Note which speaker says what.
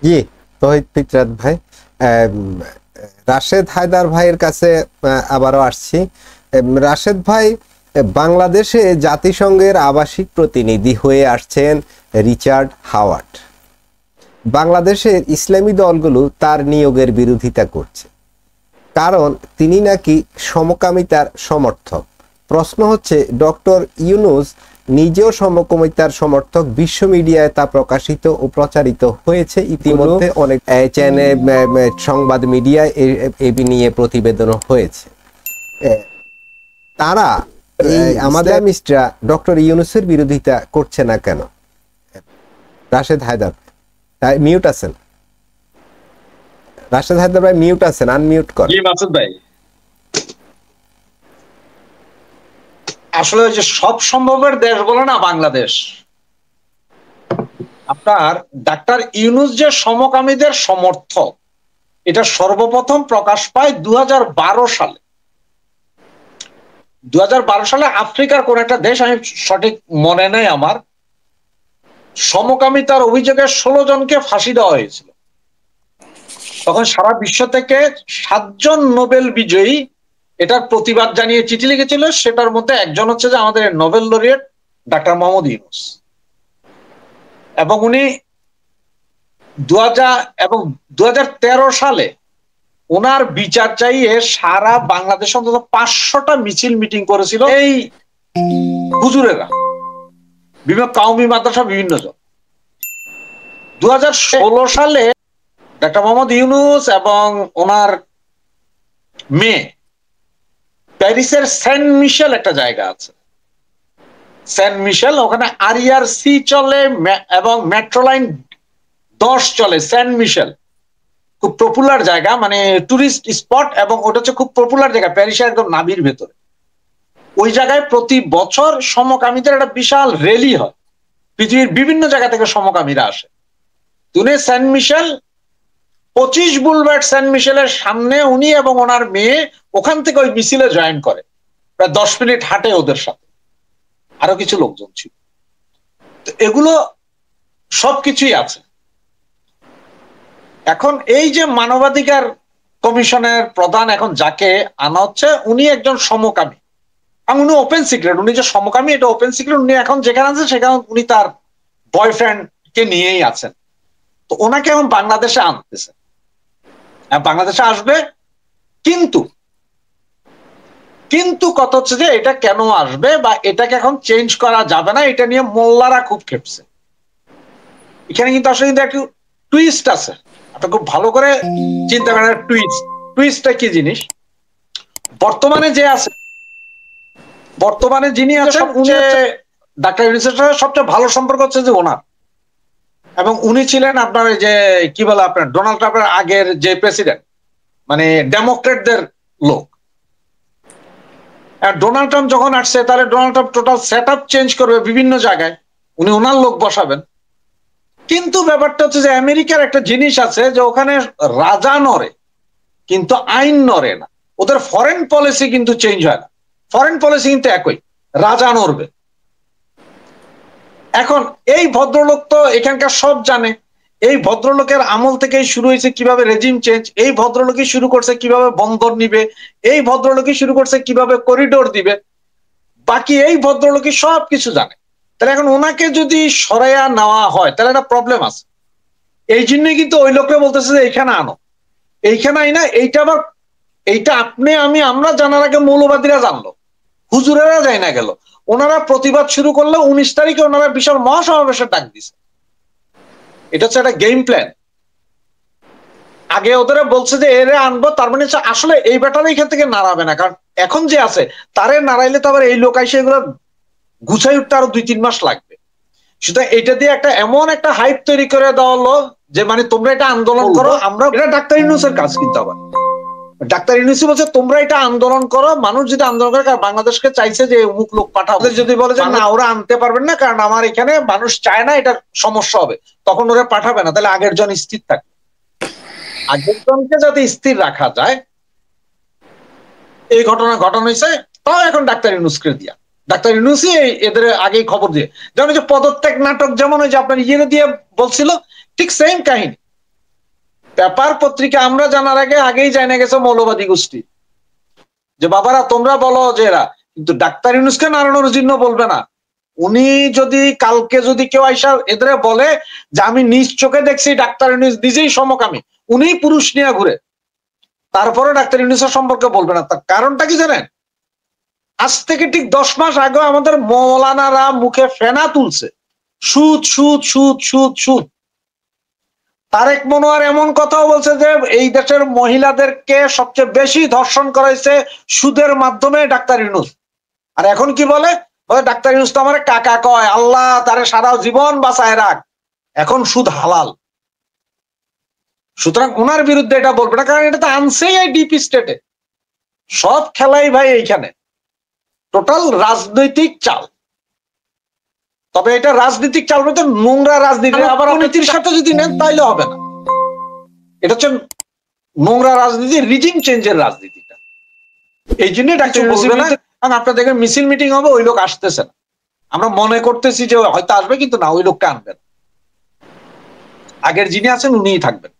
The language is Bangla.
Speaker 1: জি, তৌহিদ ফিকরাত ভাই, রাশেদ হায়দার ভাইয়ের কাছে আবারও আসছি। রাশেদ ভাই, বাংলাদেশে জাতিসংঘের আবাসিক প্রতিনিধি হয়ে আসছেন রিচার্ড হাওয়ার্ড। বাংলাদেশের ইসলামী দলগুলো তার নিয়োগের বিরোধিতা করছে, কারণ তিনি নাকি সমকামিতার সমর্থক। প্রশ্ন হচ্ছে, ডক্টর ইউনূস নিজেও সমকামিতার সমর্থক। বিশ্ব মিডিয়ায় তা প্রকাশিত ও প্রচারিত হয়েছে ইতিমধ্যে, অনেক চ্যানেল, সংবাদ মিডিয়ায় এ নিয়ে প্রতিবেদনও হয়েছে। তারা আমাদের ইসলামিস্টরা ডক্টর ইউনূসের বিরোধিতা করছে না কেন? রাশেদ হায়দার মিউট আছেন? রাশেদ হায়দার ভাই মিউট আছেন, আনমিউট করেন।
Speaker 2: জি মাসুদ ভাই, আসলে যে সব সম্ভবের দেশ বলে না বাংলাদেশ, আপনার ডাক্তার ইউনূস যে সমকামীদের সমর্থক, এটা সর্বপ্রথম প্রকাশ পায় 2012 সালে। 2012 সালে আফ্রিকার কোন একটা দেশ, আমি সঠিক মনে নেই আমার, সমকামিতার অভিযোগে 16 জনকে ফাঁসি দেওয়া হয়েছিল। তখন সারা বিশ্ব থেকে 7 জন নোবেল বিজয়ী এটার প্রতিবাদ জানিয়ে চিঠি লিখেছিল। সেটার মধ্যে একজন হচ্ছে যে আমাদের Nobel laureate doctor Mohammad Yunus, এবং উনি 2013 সালে ওনার বিচার চাইয়ে সারা বাংলাদেশ অন্তত 500টা মিছিল মিটিং করেছিল এই হুজুরেরা, বিভিন্ন কাউমি মাদ্রাসা বিভিন্ন জন। 2016 সালে ডাক্তার মোহাম্মদ ইউনূস এবং ওনার মেয়ে প্যারিসের সেন্ট মিশেল একটা জায়গা আছে, সেন্ট মিশেল, ওখানে আরিয়ার সি চলে এবং মেট্রো লাইন 10 চলে। সেন্ট মিশেল খুব পপুলার জায়গা, মানে টুরিস্ট স্পট, এবং ওটা হচ্ছে খুব পপুলার জায়গা প্যারিসের একদম নাভির ভেতরে। ওই জায়গায় প্রতি বছর সমকামীদের একটা বিশাল র্যালি হয়, পৃথিবীর বিভিন্ন জায়গা থেকে সমকামীরা আসে। তুনে সেন্ট মিশেল 25 বুলভার্ড সেন্ট মিশেলের সামনে উনি এবং ওনার মেয়ে ওখান থেকে ওই মিছিলে জয়েন করে, প্রায় 10 মিনিট হাঁটে ওদের সাথে, আরো কিছু লোকজন ছিল। তো এগুলো সবকিছুই আছে। এখন এই যে মানবাধিকার কমিশনের প্রধান এখন যাকে আনা হচ্ছে, উনি একজন সমকামী, উনি ওপেন সিক্রেট, উনি যে সমকামী এটা ওপেন সিক্রেট। উনি এখন যেখানে আছেন সেখানে উনি তার বয়ফ্রেন্ড কে নিয়েই আছেন। তো ওনাকে এখন বাংলাদেশে আনতেছে, বাংলাদেশে আসবে, কিন্তু কিন্তু কথা হচ্ছে যে এটা কেন আসবে বা এটাকে এখন চেঞ্জ করা যাবে না, এটা নিয়ে মোল্লারা খুব খেপছে। এখানে কিন্তু আসলে কিন্তু একটু টুইস্ট আছে, আপনি খুব ভালো করে চিন্তা করেন। টুইস্টটা কি জিনিস? বর্তমানে যে আছে, বর্তমানে যিনি আছেন উনি ডাক্তার ইউনূসের সাথে সবচেয়ে ভালো সম্পর্ক হচ্ছে যে ওনার, এবং উনি ছিলেন আপনার যে কি বলে আপনার ডোনাল্ড ট্রাম্পের আগের যে প্রেসিডেন্ট, মানে ডেমোক্রেটদের লোক। আর ডোনাল্ড ট্রাম্প যখন আসছে, তাহলে Donald Trump total set up change করবে বিভিন্ন জায়গায়, উনি ওনার লোক বসাবেন। কিন্তু ব্যাপারটা হচ্ছে যে আমেরিকার একটা জিনিস আছে যে ওখানে রাজা নড়ে কিন্তু আইন নড়ে না। ওদের ফরেন পলিসি কিন্তু চেঞ্জ হয় না, ফরেন পলিসি কিন্তু একই, রাজা নড়বে। এখন এই ভদ্রলোক তো এখানকার সব জানে, এই ভদ্রলোকের আমল থেকেই শুরু হয়েছে কিভাবে রেজিম চেঞ্জ, এই ভদ্রলোকই শুরু করছে কিভাবে বন্দর নিবে, এই ভদ্রলোকই শুরু করছে কিভাবে করিডোর দিবে, বাকি এই ভদ্রলোকই সবকিছু জানে। তাহলে এখন ওনাকে যদি সরাইয়া নেওয়া হয় তাহলে একটা প্রবলেম আছে। এই জন্যই কিন্তু ওই লোকরা বলতেছে যে এইখানে আনো, এইখানে আই না, এইটা আবার এইটা আপনি আমি আমরা জানার আগে মৌলবাদীরা জানলো, হুজুরেরা যায় না গেল। ওনারা প্রতিবাদ শুরু করলে 19 তারিখে ওনারা বিশাল মহাসমাবেশের ডাক দিছে। এটা হচ্ছে একটা গেম প্ল্যান। আগে ওদের বলছে যে এরে আনবো, তার মানে আসলে এই ব্যাটারা এখান থেকে নাড়াবে না, কারণ এখন যে আছে তারে নাড়াইলে তো আবার এই লোক আইসে এগুলো গুছাই উঠতে আরো 2-3 মাস লাগবে। সুতরাং এটা দিয়ে একটা এমন একটা হাইপ তৈরি করে দেওয়া হলো যে মানে তোমরা এটা আন্দোলন করো, আমরা এটা ডাক্তার ইউনূসের কাজ। কিন্তু আবার ডাক্তার ইউনূস বলছে তোমরা এটা আন্দোলন করো, মানুষ যদি আন্দোলন করে, কারণ বাংলাদেশকে চাইছে যে অমুক লোক পাঠাবো, যদি বলে যে না ওরা আনতে পারবেন না কারণ আমার এখানে মানুষ চায় না, এটার সমস্যা হবে, তখন ওরা পাঠাবে না। তাহলে আগের জন স্থির থাকে, আগের জনকে যাতে স্থির রাখা যায়, এই ঘটনা ঘটানো হয়েছে। তাও এখন ডাক্তার ইউনূসকে দিয়া, ডাক্তার ইউনূসই এদের আগেই খবর দিয়ে, যেমন যে পদত্যাগ নাটক, যেমন ওই যে আপনার ইয়ে দিয়ে বলছিল, ঠিক সেম কাহিনী। পেপার পত্রিকা আমরা জানার আগেই জানা গেছে মৌলবাদী গোষ্ঠী, যে বাবারা তোমরা বলো যে এরা, কিন্তু ডাক্তার ইউনূসকে নারায়ণের জন্য বলবে না। উনি যদি কালকে যদি কেউ আইসা এদের বলে যে আমি নিজ চোখে দেখছি ডাক্তার ইউনূস নিজেই সমকামী, উনি পুরুষ নিয়ে ঘুরে, তারপরে ডাক্তার ইউনূসের সম্পর্কে বলবে না। তার কারণটা কি জানেন? আজ থেকে ঠিক 10 মাস আগে আমাদের মৌলানারা মুখে ফেনা তুলছে, সুদ সুদ সুদ সুদ সুদ। তারেক মনোয়ার এমন কথাও বলছে যে এই দেশের মহিলাদেরকে সবচেয়ে বেশি ধর্ষণ করাইছে সুদের মাধ্যমে ডাক্তার ইউনূস। আর এখন কি বলে? ডাক্তার ইউনূস তো আমার কাকা কয়, আল্লাহ তারে সারা জীবন বাঁচায় রাখ, এখন সুদ হালাল। সুতরাং ওনার বিরুদ্ধে এটা বলবে না, কারণ এটা তো আনছেই এই ডিপ স্টেটে। সব খেলাই ভাই এইখানে টোটাল রাজনৈতিক চাল। তবে এটা রাজনৈতিক চাল বলতে নোংরা রাজনীতি, আবার নীতির সাথে যদি নেন তাইলে হবে না। এটা হচ্ছে নোংরা রাজনীতি, রিজিম চেঞ্জের রাজনীতিটা। এই জন্য ডাক্তার বলবে না, কারণ আপনার দেখেন মিছিল মিটিং হবে, ওই লোক আসতেছে না। আমরা মনে করতেছি যে হয়তো আসবে, কিন্তু না, ওই লোকটা আনবেন। আগের যিনি আছেন উনিই থাকবেন।